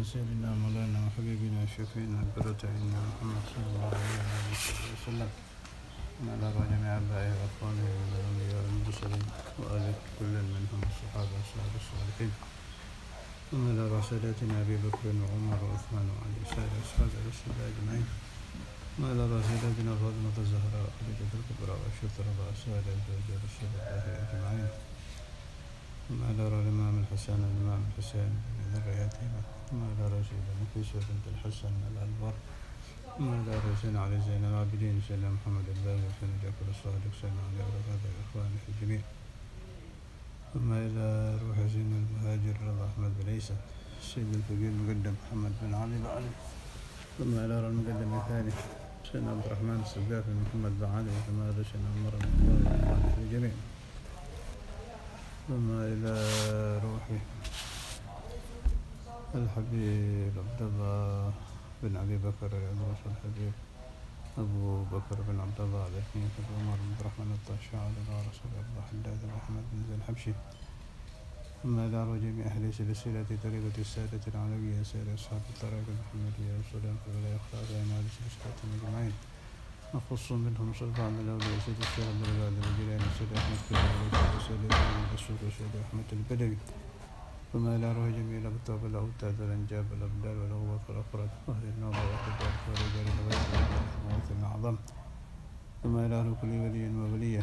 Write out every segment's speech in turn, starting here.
سيدنا مولانا وحبيبنا وشفينا البرة عنا محمد صلى الله عليه وسلم وعلى جميع آبائه وأخوانه من الأنبياء والمرسلين وآل كل منهم الصحابة الصالحين ثم إلى رسالتنا أبي بكر وعمر وعثمان وعلي سائر أصحاب رسول الله أجمعين وإلى رسالتنا فاطمة الزهراء خديجة الكبرى وعائشة وسائر أزواج رسول الله أجمعين ثم إلى الإمام الحسن والإمام الحسين من ذريتهما ثم إلى رسول نفيسة بنت الحسن الأنور ثم إلى رسول علي زين العابدين سيدنا محمد الباقر سيدنا جعفر الصادق سيدنا علي وعلى إخوانه الجميع ثم إلى روح سيدنا المهاجر رضا أحمد بن عيسى سيد الفقيه المقدم محمد بن علي بعلي ثم إلى المقدم الثاني سيدنا عبد الرحمن السقافي محمد بن علي ثم إلى سيدنا عمر بن الخطاب الجميع ثم إلى روح الحبيب عبد الله بن أبي بكر الرئيس الحبيب أبو بكر بن عبد الله الأثنين بن عمر بن عبد الرحمن الطشاعري رسول الله حداد بن أحمد بن زين الحبشي ثم إلى جميع أهل سلسلة طريقة السادة العلوية سير أصحاب الطريقة المحمدية والسلام في الولاية خلافين على سلسلتهم أجمعين نخص منهم سلطان الأولياء سيد الشيخ عبد القادر الجيلاني سيد أحمد كلاب سيد محمد السوق سيد أحمد البدوي ثم إلى روح جميع الأقطاب والأوتاد والأنجاب والأبدال والأغوات والأفراد وأهل النوبة والأخبار والرجال والأموات الأعظم ثم إلى أهل كل ولي وولية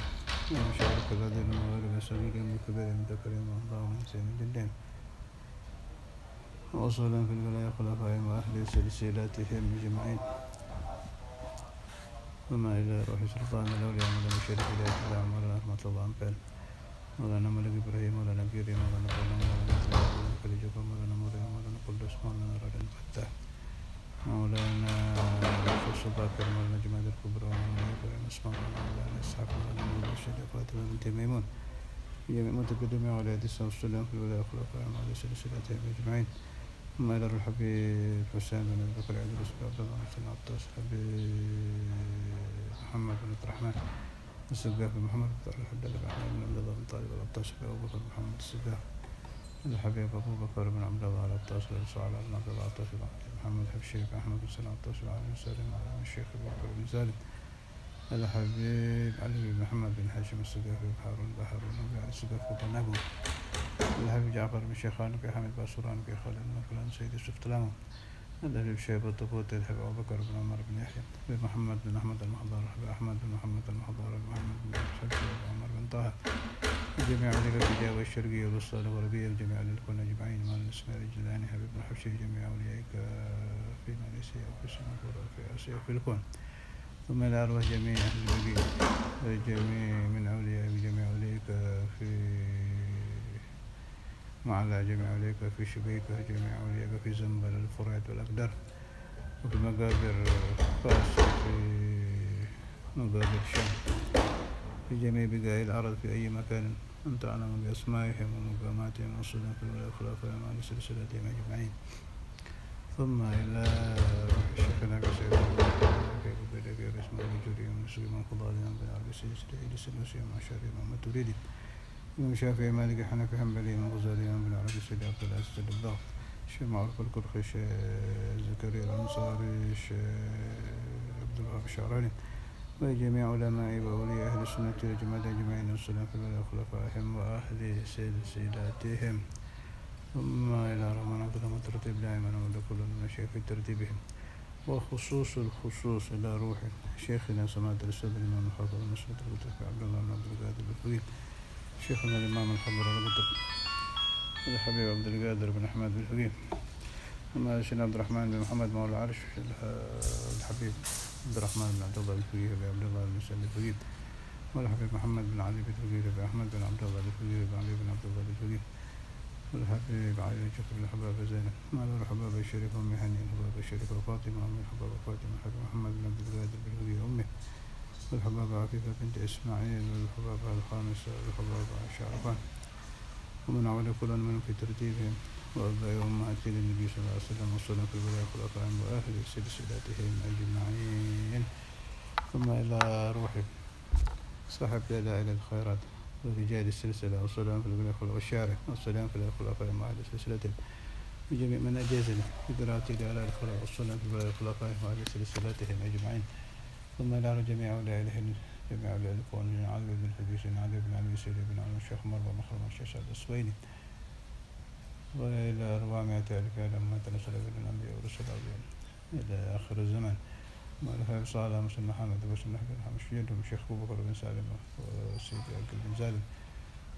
ومشارك بدل وغير صغير وكبير ذكر وأنضاء من سين جدين وأصولا في الولاية خلفائهم وأهل سلسلاتهم أجمعين ثم إلى روح سلطان الأولياء مولانا الشريف هداية الله مولانا رحمة الله أنفال مولانا ملك إبراهيم مولانا كيري مولانا قولنا مولانا خليجة مولانا مريم مولانا قدس مولانا رد الفتاح مولانا شيخ باكر مولانا جماد الكبرى مولانا إبراهيم اسماء مولانا إسحاق مولانا مولانا الشريف فاطمة بنت ميمون جميع متقدمي على السلام والسلام في الولاية خلفائهم على سلسلتهم أجمعين ثم إلى الحبيب حسين بن أبي بكر عبد الرسول عبد الله بن عباس حبيب محمد بن عبد الرحمن السقافي محمد بن الحداد بن أحمد بن عبد الله بن طالب العباس أبو بكر محمد السقافي الحبيب أبو بكر بن عبد الله العباس الصالح بن عبد الله العباس بن محمد حبشي بن أحمد بن سلام العباس بن علي بن سالم على الشيخ أبو بكر بن سالم الحبيب علي بن محمد بن هاشم السقافي بن هارون بن علي السقافي بن أبو الحبيب جعفر بن شيخان بن حامد باسوران بن خالد بن فلان سيد يوسف تلامو الحبيب شيبة الطفوت الحبيب أبو بكر بن عمر بن يحيى بن محمد بن أحمد المحضار بن أحمد بن محمد المحضار بن محمد بن حبشي بن عمر بن طه جميع أولياء الرجاء والشرقية والوسطى والغربية وجميع الكون أجمعين مال الإسماعيل الجيلاني حبيب بن حبشي جميع أوليائك في ماليزيا وفي سنغافورة وفي آسيا وفي الكون ثم إلى أرواح جميع أهل البقيع جميع من أولياء جميع أوليائك في وعلى جميع أوليائك في شبيكة جميع أوليائك في زنبل الفرات والأقدار وفي مقابر خاصة في مقابر الشام في جميع بقاع الأرض في أي مكان أنت أعلم بأسمائهم ومقاماتهم وصولهم في الولاية خلافهم على سلسلتهم أجمعين ثم إلى روح شيخنا كسيد كيف بدك اسمه الجوري من سوء من قضائنا بن عربي سلسلة إلى سلسلة مع شاري محمد تريدي من شافعي مالك حنفي حنبلي من غزالي بن عربي سيد عبد العزيز الدباغ شيخ معروف الكرخي شيخ زكريا الأنصاري شيخ عبد الوهاب الشعراني وجميع علماء وأولياء أهل السنة والجماعة أجمعين والسلام في الولاية خلفائهم وأهل سلسلاتهم ثم إلى رحمن عبد الله ترتيب دائما ودخول المشايخ في ترتيبهم وخصوص الخصوص إلى روح شيخنا سماحة الأستاذ الإمام الحافظ المسعود عبد الله بن عبد القادر الفقيه شيخنا الإمام الحبر القطب الحبيب عبد القادر بن أحمد الفقيه ثم سيدنا عبد الرحمن بن محمد مولى العرش الحبيب عبد الرحمن بن عبد الله الفقيه عبد الله بن سعد الفقيه والحبيب محمد بن علي بن الفقيه بن أحمد بن عبد الله الفقيه بن علي بن عبد الله الفقيه والحبيب علي بن جعفر بن الحباب زينب مع الحباب الشريف أم هاني الحباب الشريف وفاطمة أم الحباب فاطمة الحبيب محمد بن عبد القادر الفقيه أمه والحباب عفيفة بنت إسماعيل والحباب الخامسة والحباب شعرفان ومن عود كل منهم في ترتيبهم وأبائهم أمهات النبي صلى الله عليه وسلم وصلنا في الولاية خلفائهم وأهل سلسلتهم أجمعين ثم إلى روح صاحب دلائل الخيرات ورجال السلسلة والسلام في الولاية والشارع والسلام في الخلفاء وأهل سلسلتهم بجميع من أجازنا بقراءته على الخلق والسنة في الخلفاء وعلى سلسلتهم أجمعين ثم إلى جميع أولياء جميع أولياء الكون علي بن الحديث علي بن علي سيد بن علي الشيخ مروة مخرم الشيخ سعد السويني وإلى 400 ألف لما تنزل بين الأنبياء والرسل إلى آخر الزمان مؤلفة صالح مسلم محمد بن محمد حمشيدهم الشيخ أبو بكر بن سالم والسيد أكل بن سالم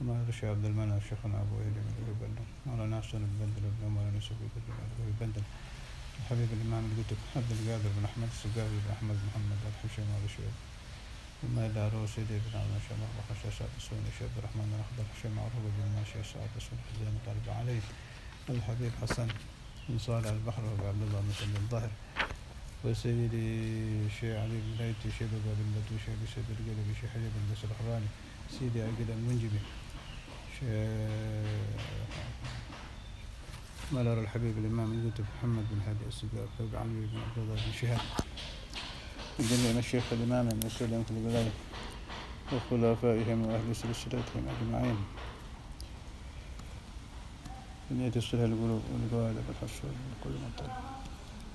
وما الشيخ عبد المنعم شيخنا أبو إيلي بن بندر مولانا حسن بن بندر بن مولانا يوسف بن بندر الحبيب الإمام القطب عبد القادر بن أحمد السقاوي بن أحمد محمد الحشيم هذا الشيخ ثم إلى سيدي بن عمر الشيخ مربح الشيخ سعد السويني الشيخ عبد الرحمن الأخضر الشيخ معروف بن الشيخ سعد السويني خزانة طالب عليه الحبيب حسن بن صالح البحر وعبد الله بن سلم الظاهر وسيدي الشيخ علي بن ليثي الشيخ بن بدوي الشيخ سيد القلبي الشيخ حبيب بن بس الحراني سيدي عقيل المنجبي ملار الحبيب الإمام القطب محمد بن هادي السقاف علي بن عبد الله بن شهاب جميع مشايخ الإمام المسلم في الولاية وخلفائهم وأهل سلسلتهم أجمعين بنية الصلح القلوب والقوالب والحصول بكل منطقة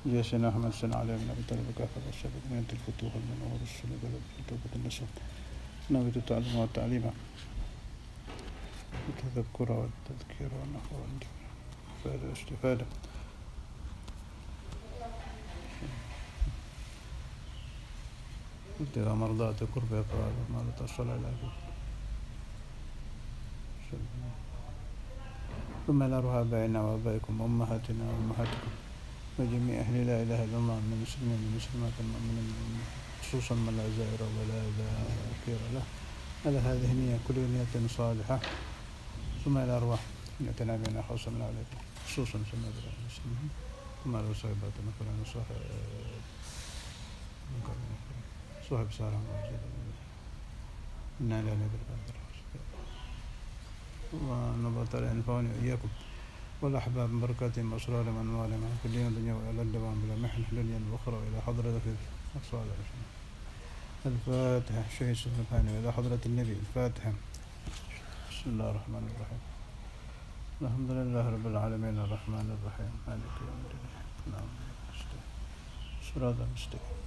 جيشنا أحمد سنة علي بن أبي طالب وكافة الشباب بنية الفتوح المنور الصلح القلوب توبة النصر نويت التعلم والتعليم التذكر والتذكير والنحو والاستفادة ابتغاء مرضات قرب أقرار ما لا تصل على ثم نروها آبائنا وآبائكم وأمهاتنا وأمهاتكم وجميع أهل لا إله إلا الله من المسلمين والمسلمات المؤمنين خصوصا من لا زائر ولا ذاكر له على هذه النية كل نية صالحة ثم إلى أرواح نيتنا بنا خاصة من عليكم خصوصا سمى المسلمين ثم على صاحبات مثلا صاحب سارة موجودة إنا لا ندري قدر ونبات الله ينفعني وإياكم والأحباب من بركاتهم وأسرارهم وأنوارهم في الدين والدنيا وإلى الدوام بلا محن دنيا وأخرى وإلى حضرة في أقصال الفاتحة شهيد سبحانه وإلى حضرة النبي الفاتحة بسم الله الرحمن الرحيم الحمد لله رب العالمين الرحمن الرحيم مالك يوم الدين نعم صراط المستقيم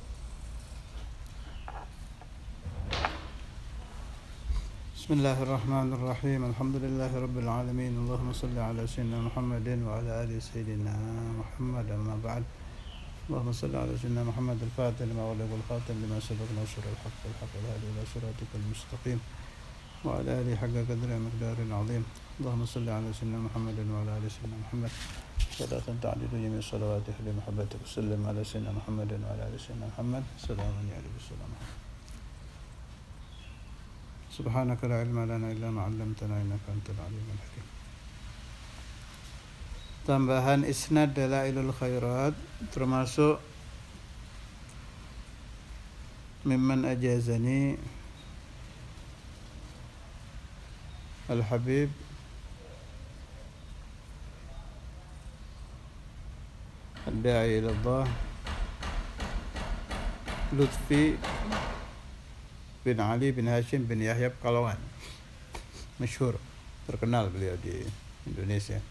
بسم الله الرحمن الرحيم الحمد لله رب العالمين اللهم صل على سيدنا محمد وعلى آل سيدنا محمد أما بعد اللهم صل على سيدنا محمد الفاتح لما أغلق والخاتم لما سبق ناصر الحق والحق الهادي إلى صراطك المستقيم وعلى آله حق قدر مقدار عظيم اللهم صل على سيدنا محمد وعلى آل سيدنا محمد صلاة تعدد جميع صلواتك لمحبتك وسلم على سيدنا محمد وعلى آل سيدنا محمد سلام عليكم السلام سبحانك لا علم لنا إلا ما علمتنا إنك أنت العليم الحكيم. Tambahan isnad dalailul khairat termasuk mimman ajazani Al-Habib Ad-Da'i ila Allah Lutfi bin Ali bin Hashim bin Yahya Pekalongan, masyhur, terkenal beliau di Indonesia.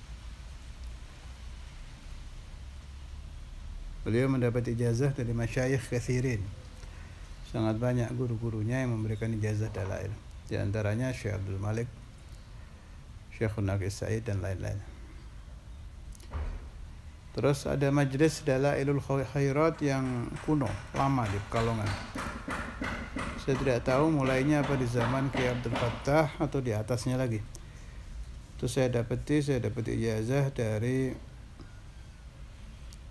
Beliau mendapat ijazah dari masyayikh katsirin. Sangat banyak guru-gurunya yang memberikan ijazah dalail. Di antaranya Syekh Abdul Malik, Syekh Naqis Said dan lain-lain. Terus ada majelis dalailul khairat yang kuno, lama di Pekalongan. Saya tidak tahu mulainya apa di zaman Kiai Abdul Fattah atau di atasnya lagi. Itu saya dapat ijazah dari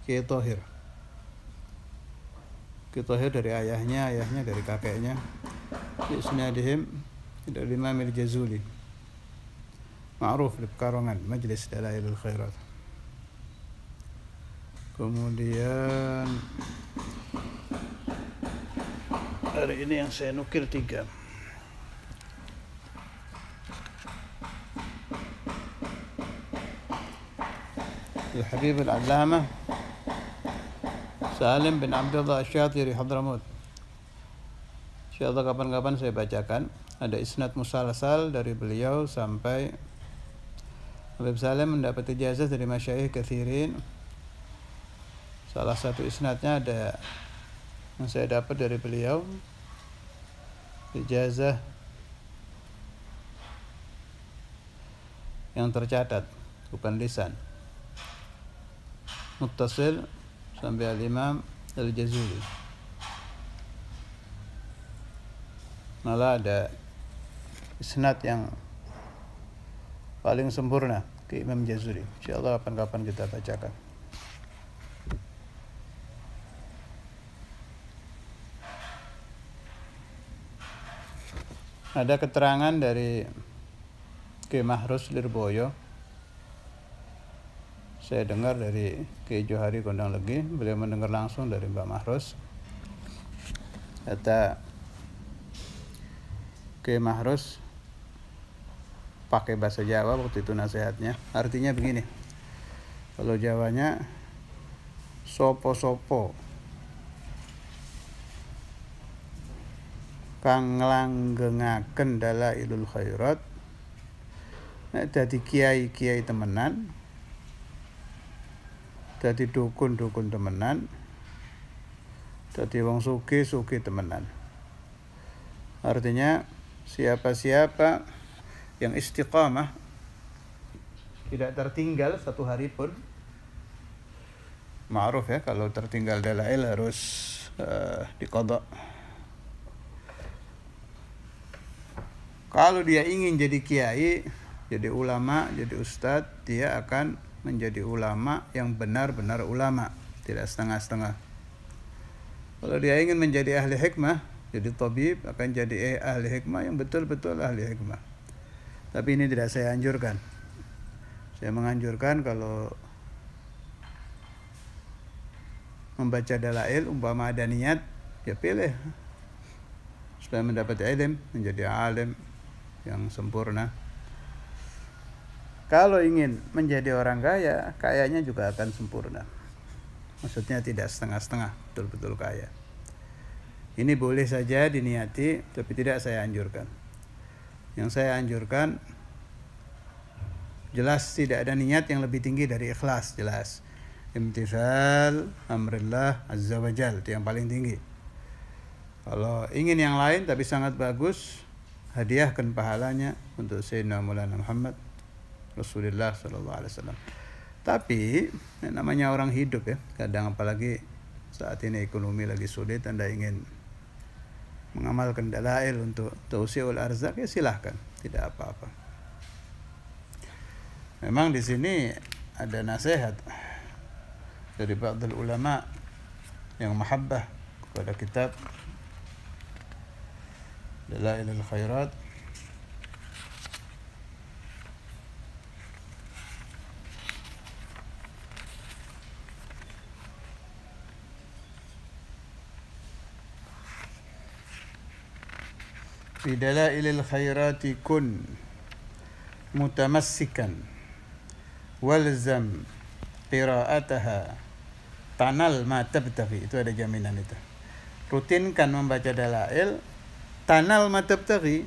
Kiai Thohir. Kiai Thohir dari ayahnya dari kakeknya. Isnadihim dari Imam Al-Jazuli. Ma'ruf di Pekalongan, Majelis Dalailul Khairat. Kemudian hari ini yang saya nukil 3. Al-Habib Al-Allamah Salim bin Abdullah Asy-Syatiri Hadramut. Insyaallah kapan-kapan saya bacakan. Ada isnad musalsal dari beliau sampai Habib Salim mendapat ijazah dari masyayikh katsirin. Salah satu isnadnya ada yang saya dapat dari beliau, ijazah yang tercatat, bukan lisan, muttasil sampai al-Imam Al-Jazuli. Malah ada isnad yang paling sempurna ke Imam Jazuli. Insyaallah kapan-kapan kita bacakan. Ada keterangan dari Ki Mahrus Lirboyo. Saya dengar dari Ki Johari Gondang Legi, beliau mendengar langsung dari Mbak Mahrus. Kata Ki Mahrus pakai bahasa Jawa waktu itu nasihatnya. Artinya begini. Kalau Jawanya sopo-sopo kang nglanggengaken dalailul khairat, nek dadi kiai-kiai temenan, dadi dukun-dukun temenan, dadi wong sugih-sugih temenan. Artinya siapa-siapa yang istiqamah, tidak tertinggal satu hari pun. Ma'ruf ya, kalau tertinggal dalail harus diqadha. Kalau dia ingin jadi kiai, jadi ulama, jadi ustadz, dia akan menjadi ulama yang benar-benar ulama, tidak setengah-setengah. Kalau dia ingin menjadi ahli hikmah, jadi tabib, akan jadi ahli hikmah yang betul-betul ahli hikmah. Tapi ini tidak saya anjurkan. Saya menganjurkan kalau membaca dalail, umpama ada niat, ya pilih supaya mendapat ilmu, menjadi alim yang sempurna. Kalau ingin menjadi orang kaya, kayanya juga akan sempurna. Maksudnya tidak setengah-setengah, betul-betul kaya. Ini boleh saja diniati, tapi tidak saya anjurkan. Yang saya anjurkan, jelas tidak ada niat yang lebih tinggi dari ikhlas, jelas. Imtithal amrillah azza wa jal, itu yang paling tinggi. Kalau ingin yang lain tapi sangat bagus, hadiahkan pahalanya untuk Sayyidina Maulana Muhammad Rasulullah sallallahu alaihi wasallam. Tapi namanya orang hidup ya, kadang apalagi saat ini ekonomi lagi sulit, Anda ingin mengamalkan dalail untuk tausiul arzak, ya silahkan, tidak apa-apa. Memang di sini ada nasihat dari ba'dul ulama yang mahabbah kepada kitab Dalailul Khairat. Fi dalailil khairati kun mutamassikan walzam qira'ataha tanal ma tabtaghi. Itu ada jaminan itu. Rutinkan membaca dalail, tanal ma tabtaghi,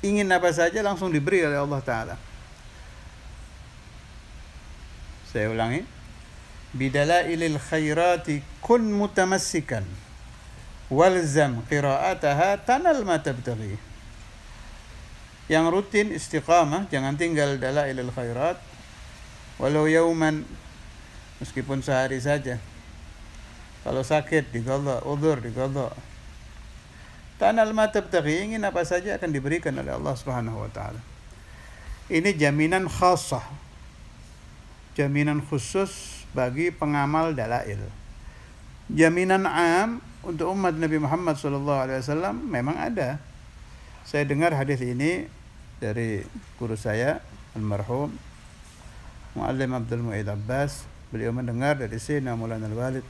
ingin apa saja langsung diberi oleh Allah Ta'ala. Saya ulangi. Bidalailil khairati kun mutamassikan walzam qira'ataha tanal ma tabtaghi. Yang rutin istiqamah, jangan tinggal dalailil khairat walau yauman, meskipun sehari saja. Kalau sakit diqadha, udzur diqadha. Tanal ma tabtaghi, ingin apa saja akan diberikan oleh Allah Subhanahu wa taala. Ini jaminan khassah, jaminan khusus bagi pengamal dalail. Jaminan am untuk umat Nabi Muhammad SAW memang ada. Saya dengar hadis ini dari guru saya, almarhum Muallim Abdul Mu'id Abbas. Beliau mendengar dari Sayyidina Maulana Al-Walid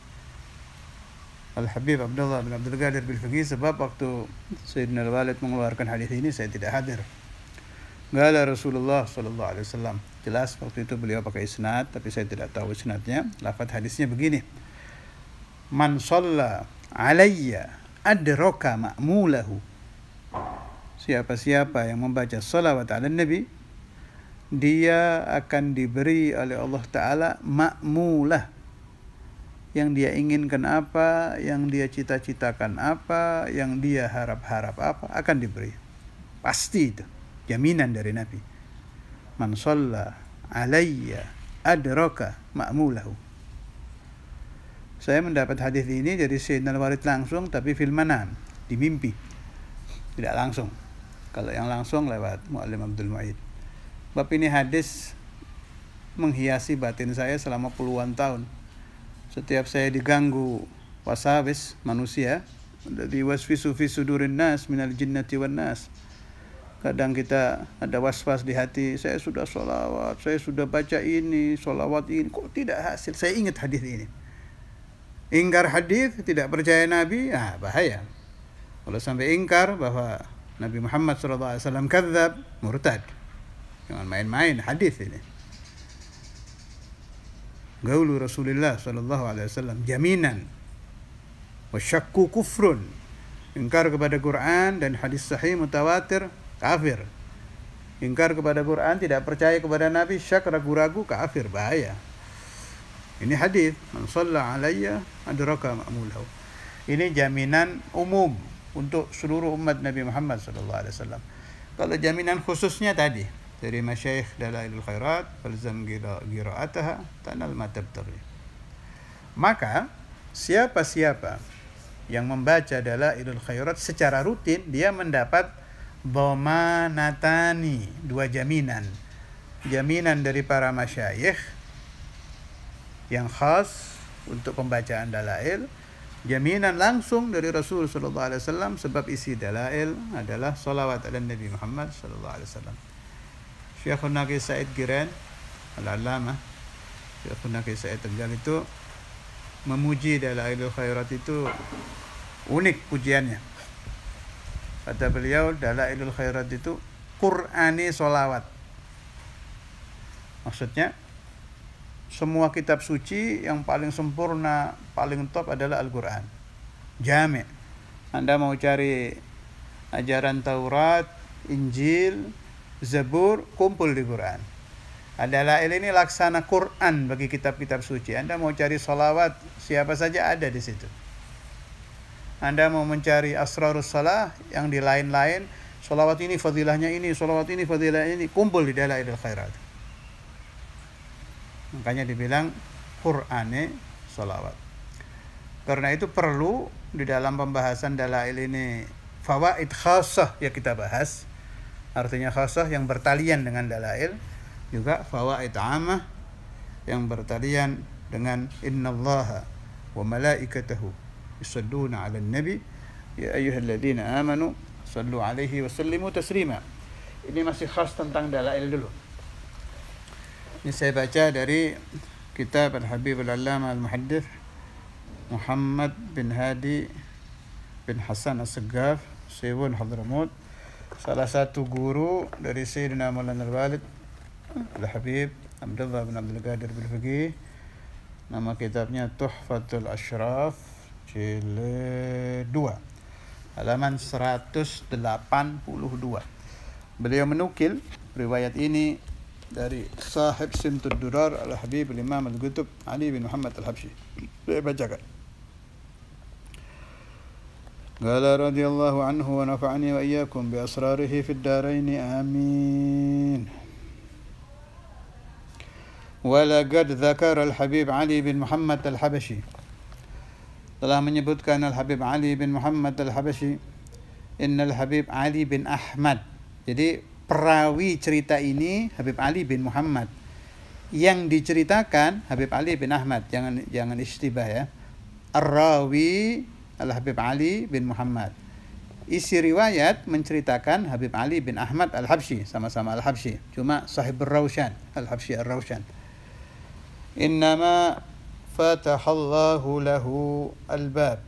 Al-Habib Abdullah bin Abdul Qadir Bil-Fiqih, sebab waktu Sayyidina Al-Walid mengeluarkan hadis ini saya tidak hadir. Qala Rasulullah sallallahu alaihi wasallam. Jelas waktu itu beliau pakai isnad, tapi saya tidak tahu isnadnya. Lafaz hadisnya begini. Man shalla alayya adraka ma'mulahu. Siapa-siapa yang membaca salawat ala Nabi, dia akan diberi oleh Allah Ta'ala ma'mulah. Yang dia inginkan apa, yang dia cita-citakan apa, yang dia harap-harap apa, akan diberi. Pasti itu, jaminan dari Nabi. Man shalla alayya adraka ma'mulahu. Saya mendapat hadis ini dari Sayyidina Al-Walid langsung, tapi fil manam, di mimpi. Tidak langsung. Kalau yang langsung lewat Muallim Abdul Mu'id. Bab ini hadis menghiasi batin saya selama puluhan tahun. Setiap saya diganggu wasawis manusia, dari waswisu fi sudurin nas minal jinnati wan nas. Kadang kita ada waswas di hati, saya sudah sholawat, saya sudah baca ini, sholawat ini, kok tidak hasil? Saya ingat hadis ini. Ingkar hadis, tidak percaya Nabi, bahaya. Kalau sampai ingkar bahwa Nabi Muhammad SAW kadzab, murtad. Jangan main-main hadis ini. Gaulu Rasulullah SAW jaminan. Wasyakku kufrun. Ingkar kepada Quran dan hadis sahih mutawatir, kafir. Ingkar kepada Quran, tidak percaya kepada Nabi, syak, ragu-ragu, kafir, bahaya. Ini hadis, man shalla alayya adraka ma'mulahu. Ini jaminan umum untuk seluruh umat Nabi Muhammad SAW. Kalau jaminan khususnya tadi dari masyayikh Dalailul Khairat, falzam qira'ataha tanal ma tabtaghi. Maka siapa-siapa yang membaca Dalailul Khairat secara rutin, dia mendapat dhamanatani, dua jaminan. Jaminan dari para masyayikh yang khas untuk pembacaan dalail, jaminan langsung dari Rasul sallallahu alaihi wasallam, sebab isi dalail adalah salawat ala Nabi Muhammad sallallahu alaihi wasallam. Syekhul Naqi Said Giran Al-Allamah, Syekhul Naqi Said Tegal itu memuji Dalailul Khairat itu unik pujiannya. Kata beliau, Dalailul Khairat itu Qur'ani sholawat. Maksudnya semua kitab suci yang paling sempurna, paling top adalah Al-Quran. Jami'. Anda mau cari ajaran Taurat, Injil, Zabur, kumpul di Quran. Dalail ini laksana Quran bagi kitab-kitab suci. Anda mau cari sholawat, siapa saja ada di situ. Anda mau mencari asrarus salah yang di lain-lain, sholawat ini fadilahnya ini, sholawat ini fadilahnya ini, kumpul di Dalailul Khairat. Makanya dibilang Qur'ane sholawat. Karena itu perlu di dalam pembahasan dalail ini fawaid khassah ya kita bahas. Artinya khassah yang bertalian dengan dalail, juga fawaid ammah yang bertalian dengan innallaha wa malaikatahu yusalluna 'alan nabi ya ayyuhalladzina amanu sallu 'alaihi wa sallimu taslima. Ini masih khas tentang dalail dulu. Ini saya baca dari kitab Al-Habib Al-Allamah Al-Muhaddits Muhammad bin Hadi bin Hasan As-Saggaf, Sewon Hadramut, salah satu guru dari Sayyidina Maulana Al-Walid Al-Habib Abdullah bin Abdul Qadir Bil-Fiqih. Nama kitabnya Tuhfatul Ashraf, jilid 2, halaman 182. Beliau menukil riwayat ini dari sahib Simtud Durar Al-Habib Al-Imam Al-Qutb Ali bin Muhammad Al-Habsyi. Saya bacakan. Qala radhiyallahu anhu wa nafa'ani wa iyyakum bi asrarihi fid darain amin. Wa laqad dzakara Al-Habib Ali bin Muhammad Al-Habsyi, telah menyebutkan Al-Habib Ali bin Muhammad Al-Habsyi, innal Habib Ali bin Ahmad. Jadi perawi cerita ini Habib Ali bin Muhammad, yang diceritakan Habib Ali bin Ahmad, jangan istibah ya. Ar-rawi Al-Habib Ali bin Muhammad. Isi riwayat menceritakan Habib Ali bin Ahmad Al-Habsyi, sama-sama Al-Habsyi, cuma sahib Ar-Rawshan, Al-Habsyi Ar-Rawshan. Innama fatahallahu lahu al-bab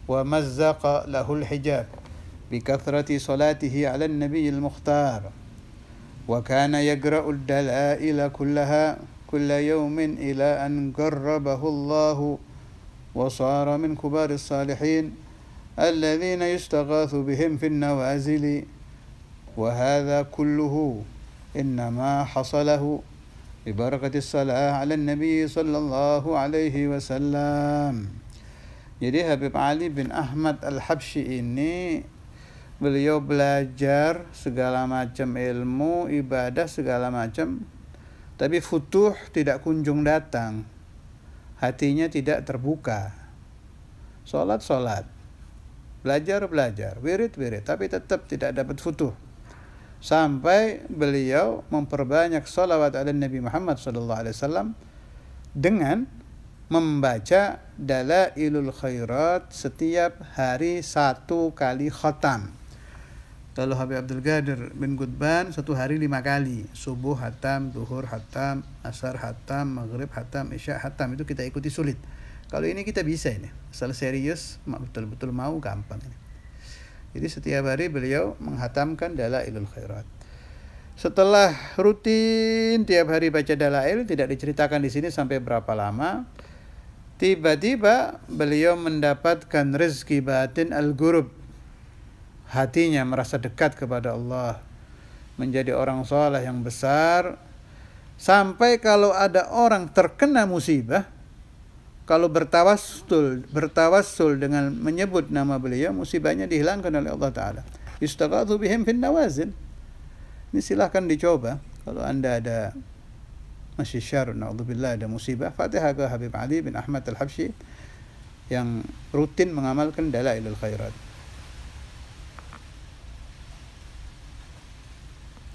wa mazzaqa lahu al-hijab بكثرة صلاته على النبي المختار وكان يقرأ الدلائل كلها كل يوم إلى أن قربه الله وصار من كبار الصالحين الذين يستغاث بهم في النوازل وهذا كله innama hasalahu bi barakatis salah ala nabi sallallahu alaihi wasallam. Jadi Habib Ali bin Ahmad Al-Habsyi ini beliau belajar segala macam ilmu, ibadah segala macam, tapi futuh tidak kunjung datang. Hatinya tidak terbuka. Salat, belajar, wirid, tapi tetap tidak dapat futuh. Sampai beliau memperbanyak salawat ala Nabi Muhammad SAW dengan membaca Dalailul Khairat setiap hari 1 kali khatam. Kalau Habib Abdul Qadir bin Gudban 1 hari 5 kali. Subuh hatam, duhur hatam, asar hatam, maghrib hatam, isya hatam. Itu kita ikuti sulit. Kalau ini kita bisa ini. Asal serius, betul-betul mau, gampang ini. Jadi setiap hari beliau menghatamkan Dalailul Khairat. Setelah rutin tiap hari baca Dalail, tidak diceritakan di sini sampai berapa lama. Tiba-tiba beliau mendapatkan rezeki batin al-ghurub. Hatinya merasa dekat kepada Allah, menjadi orang saleh yang besar. Sampai kalau ada orang terkena musibah, kalau bertawassul dengan menyebut nama beliau, musibahnya dihilangkan oleh Allah Ta'ala. Yustaghathu bihim fin nawazil. Ini silahkan dicoba. Kalau Anda ada masih syar, na'udzubillah, ada musibah, Fatihah ke Habib Ali bin Ahmad Al-Habsyi yang rutin mengamalkan Dalailul Khairat.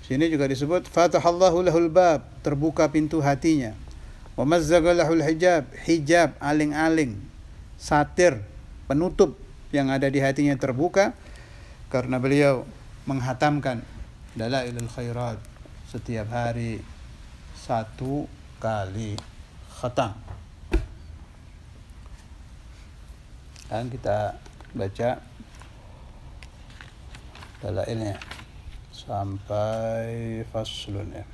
Sini juga disebut Fatahallahu lahul bab, terbuka pintu hatinya. Wa mazzaga lahul hijab, aling-aling, satir, penutup yang ada di hatinya terbuka karena beliau menghatamkan Dalailul Khairat setiap hari 1 kali khatam. Dan kita baca dalailnya sampai faslun ya.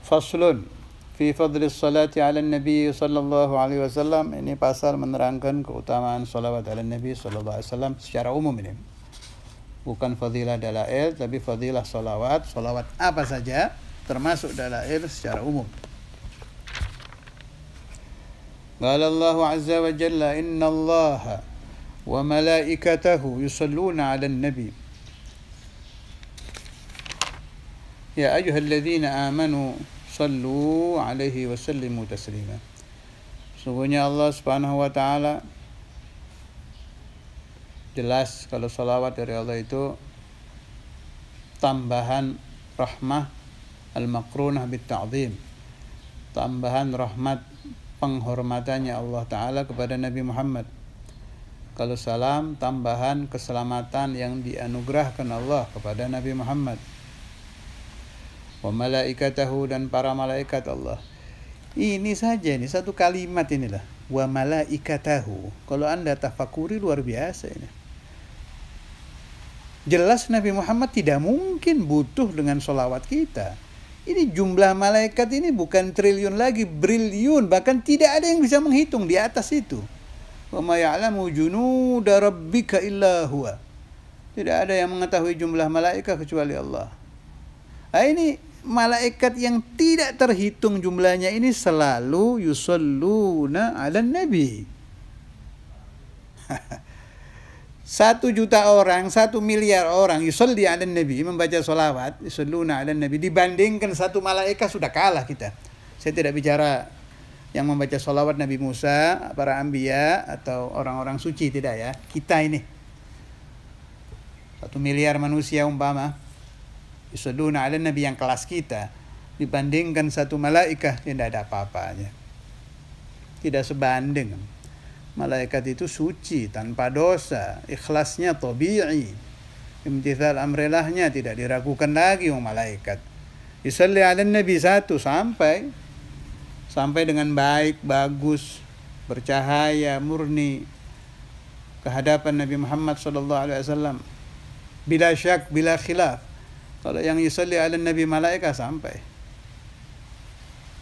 Faslun fi fadlis salati ala nabi sallallahu alaihi wasallam. Ini pasal menerangkan keutamaan salawat ala nabi sallallahu alaihi wasallam secara umum ini. Bukan fadilah dalail, tapi fadilah salawat. Salawat apa saja termasuk dalail secara umum. Qala Allah azza wa jalla inna Allah wa malaikatahu yusalluna 'alan nabi ya ayyuhalladzina amanu sallu 'alaihi wa sallimu taslima. Sungguhnya Allah Subhanahu wa taala, jelas kalau salawat dari Allah itu tambahan rahmah al-maqrunah bit-ta'zim, tambahan rahmat penghormatannya Allah Ta'ala kepada Nabi Muhammad. Kalau salam, tambahan keselamatan yang dianugerahkan Allah kepada Nabi Muhammad. Wa malaikatahu, dan para malaikat Allah. Ini saja, ini satu kalimat inilah. Wa malaikatahu. Kalau Anda tafakuri luar biasa ini. Jelas Nabi Muhammad tidak mungkin butuh dengan sholawat kita. Ini jumlah malaikat ini bukan triliun lagi, briliun. Bahkan tidak ada yang bisa menghitung di atas itu. Wa ma ya'lamu junuda rabbika illa huwa. Tidak ada yang mengetahui jumlah malaikat kecuali Allah. Nah, ini malaikat yang tidak terhitung jumlahnya ini selalu yusalluna 'alan nabi. 1 juta orang, 1 miliar orang yusalli 'alan nabi, membaca sholawat, yusalluna 'alan nabi, dibandingkan 1 malaikat sudah kalah kita. Saya tidak bicara yang membaca sholawat Nabi Musa, para anbiya atau orang-orang suci, tidak ya. Kita ini 1 miliar manusia umpama yusalluna 'alan nabi yang kelas kita, dibandingkan 1 malaikat yang tidak ada apa-apanya. Tidak sebanding. Malaikat itu suci, tanpa dosa, ikhlasnya tabi'i, imtithal amrilahnya tidak diragukan lagi malaikat. Yusalli 'alan nabi 1 sampai dengan baik, bagus, bercahaya, murni ke hadapan Nabi Muhammad SAW. Bila syak, bila khilaf. Kalau yang yusalli 'alan nabi malaikat sampai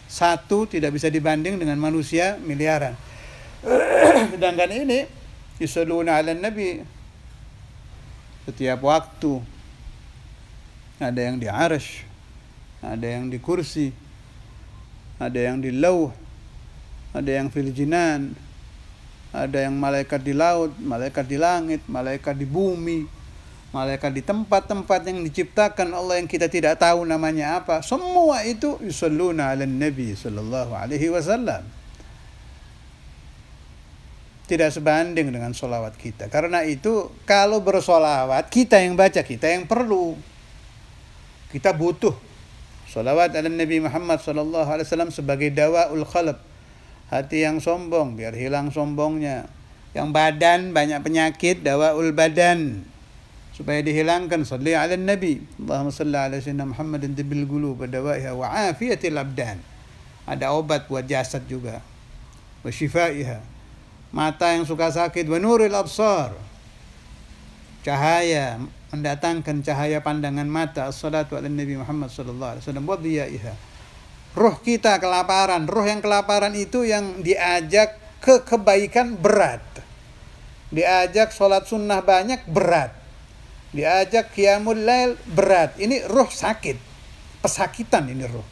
1 tidak bisa dibanding dengan manusia miliaran. Sedangkan ini yusalluna 'alan nabi setiap waktu. Ada yang di arsy, ada yang di kursi, ada yang di lauh, ada yang fil jinan, ada yang malaikat di laut, malaikat di langit, malaikat di bumi, malaikat di tempat-tempat yang diciptakan Allah yang kita tidak tahu namanya apa. Semua itu yusalluna 'alan nabi sallallahu alaihi wasallam. Tidak sebanding dengan sholawat kita. Karena itu kalau bersolawat kita yang baca, kita yang perlu. Kita butuh sholawat 'alan Nabi Muhammad sallallahu alaihi wasallam sebagai dawaul qalb. Hati yang sombong biar hilang sombongnya. Yang badan banyak penyakit, dawaul badan supaya dihilangkan. Shalli 'alan Nabi. Allahumma shalli 'ala sayyidina Muhammadin tibbil qulub wa dawaiha wa afiyatil abdan. Ada obat buat jasad juga. Wa shifaiha. Mata yang suka sakit, wa nuril absar, cahaya, mendatangkan cahaya pandangan mata, as-salatu ala Nabi Muhammad sallallahu alaihi wasallam, wa dhiyaiha. Ruh kita kelaparan, ruh yang kelaparan itu yang diajak ke kebaikan berat, diajak sholat sunnah banyak berat, diajak qiyamul lail berat. Ini ruh sakit, pesakitan ini ruh,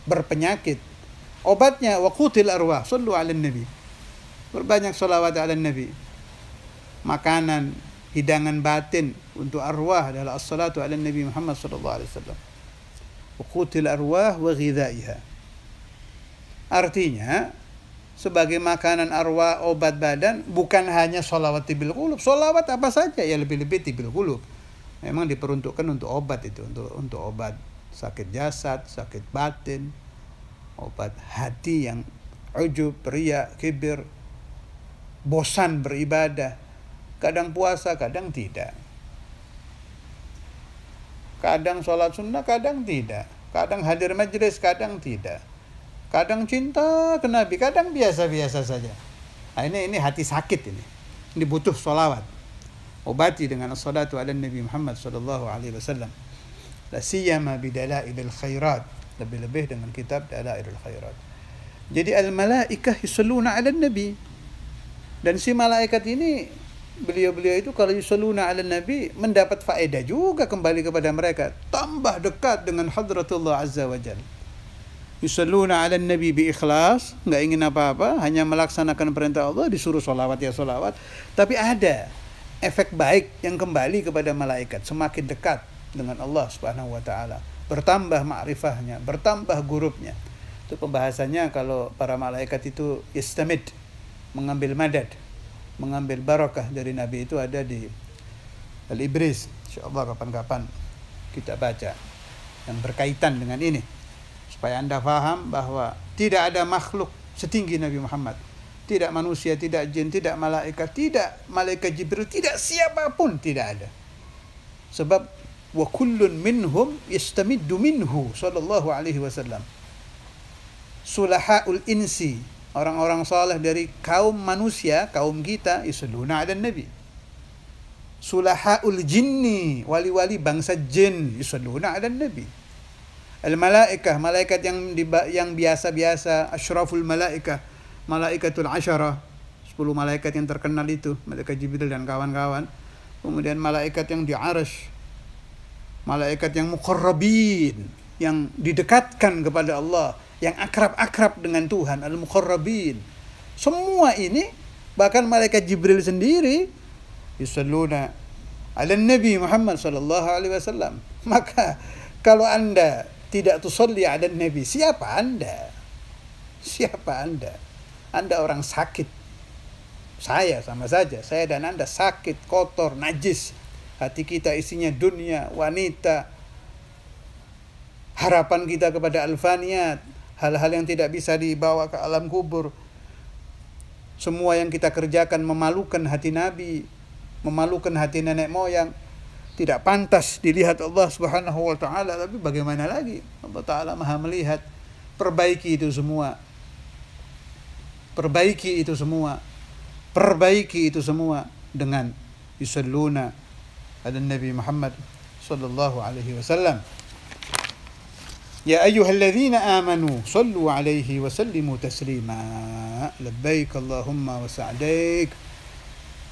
berpenyakit. Obatnya waqutil arwah, sallu ala Nabi. Berbanyak sholawat ala Nabi. Makanan, hidangan batin untuk arwah adalah as-salatu ala Nabi Muhammad sallallahu alaihi wasallam. Uqutil arwah wa ghidhaiha. Artinya, sebagai makanan arwah, obat badan, bukan hanya sholawat tibil qulub. Sholawat apa saja, ya lebih-lebih tibil qulub. Memang diperuntukkan untuk obat itu, untuk obat sakit jasad, sakit batin, obat hati yang ujub, riya, kibir, bosan beribadah, kadang puasa, kadang tidak, kadang sholat sunnah, kadang tidak, kadang hadir majelis, kadang tidak, kadang cinta ke Nabi, kadang biasa-biasa saja. Nah, ini hati sakit ini butuh sholawat. Obati dengan as-salatu ala Nabi Muhammad sallallahu alaihi wasallam. La siyama bidalailil khairat, lebih-lebih dengan kitab Dalailul Khairat. Jadi al-malaikah yusalluna ala Nabi. Dan si malaikat ini, beliau-beliau itu kalau yusalluna ala Nabi mendapat faedah juga kembali kepada mereka. Tambah dekat dengan hadratullah azza wa jalla. Yusalluna ala Nabi bi ikhlas, enggak ingin apa-apa, hanya melaksanakan perintah Allah, disuruh sholawat ya sholawat. Tapi ada efek baik yang kembali kepada malaikat, semakin dekat dengan Allah subhanahu wa ta'ala. Bertambah ma'rifahnya, bertambah gurubnya. Itu pembahasannya kalau para malaikat itu yastamid, mengambil madad, mengambil barakah dari Nabi, itu ada di Al-Ibris. InsyaAllah kapan-kapan kita baca yang berkaitan dengan ini, supaya Anda faham bahwa tidak ada makhluk setinggi Nabi Muhammad. Tidak manusia, tidak jin, tidak malaikat Jibril, tidak siapapun, tidak ada. Sebab wa kullun minhum yastamiddu minhu sallallahu alaihi wasallam. Sulahaul insi, orang-orang saleh dari kaum manusia, kaum kita, yusalluna 'alan nabi. Sulahaul jinni, wali-wali bangsa jin, yusalluna 'alan nabi. Al-malaikah, malaikat yang biasa-biasa, asyraful malaikah, malaikatul asyarah, 10 malaikat yang terkenal itu, malaikat Jibril dan kawan-kawan. Kemudian malaikat yang di arsy, malaikat yang muqarrabin, yang didekatkan kepada Allah, yang akrab-akrab dengan Tuhan, al-muqarrabin. Semua ini, bahkan malaikat Jibril sendiri, yusalluna 'alan Nabi Muhammad sallallahu alaihi wasallam. Maka kalau Anda tidak tusalli 'alan Nabi, siapa Anda? Siapa Anda? Anda orang sakit. Saya sama saja, saya dan Anda sakit, kotor, najis. Hati kita isinya dunia, wanita. Harapan kita kepada al-faniyat, hal-hal yang tidak bisa dibawa ke alam kubur. Semua yang kita kerjakan memalukan hati Nabi, memalukan hati nenek moyang. Tidak pantas dilihat Allah subhanahu wa ta'ala. Tapi bagaimana lagi? Allah ta'ala maha melihat. Perbaiki itu semua. Perbaiki itu semua. Perbaiki itu semua dengan yusalluna ala Nabi Muhammad sallallahu alaihi wasallam. Ya ayyuhalladzina amanu sallu alaihi wa sallimu taslima. Labbaik Allahumma wa sa'daik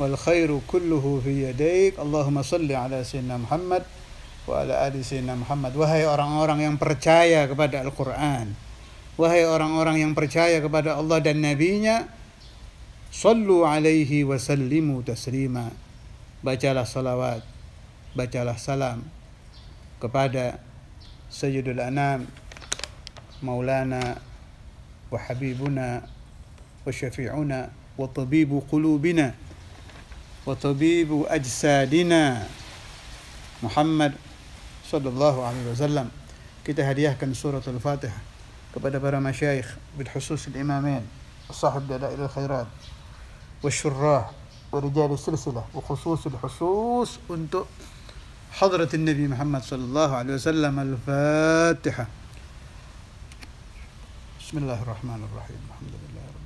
wal khairu kulluhu fi yadaik. Allahumma salli ala sayyidina Muhammad wa ala ali sayyidina Muhammad. Wahai orang-orang yang percaya kepada Al-Quran, wahai orang-orang yang percaya kepada Allah dan Nabi-Nya, sallu alaihi wa sallimu taslima. Bacalah salawat, bacalah salam kepada Sayyidul Anam, Maulana wa Habibuna wa Syafi'una wa Tabibu Qulubina wa Tabibu Ajsadina, Muhammad sallallahu alaihi wasallam. Kita hadiahkan surah Al-Fatihah kepada para masyayikh bil khusus al-imamain sahib dalail al-khairat wa syurrah wa rijal silsilah wa khusus al-khusus untuk hadrat Nabi Muhammad sallallahu alaihi wasallam. Al-Fatihah. Bismillahirrahmanirrahim. Alhamdulillah.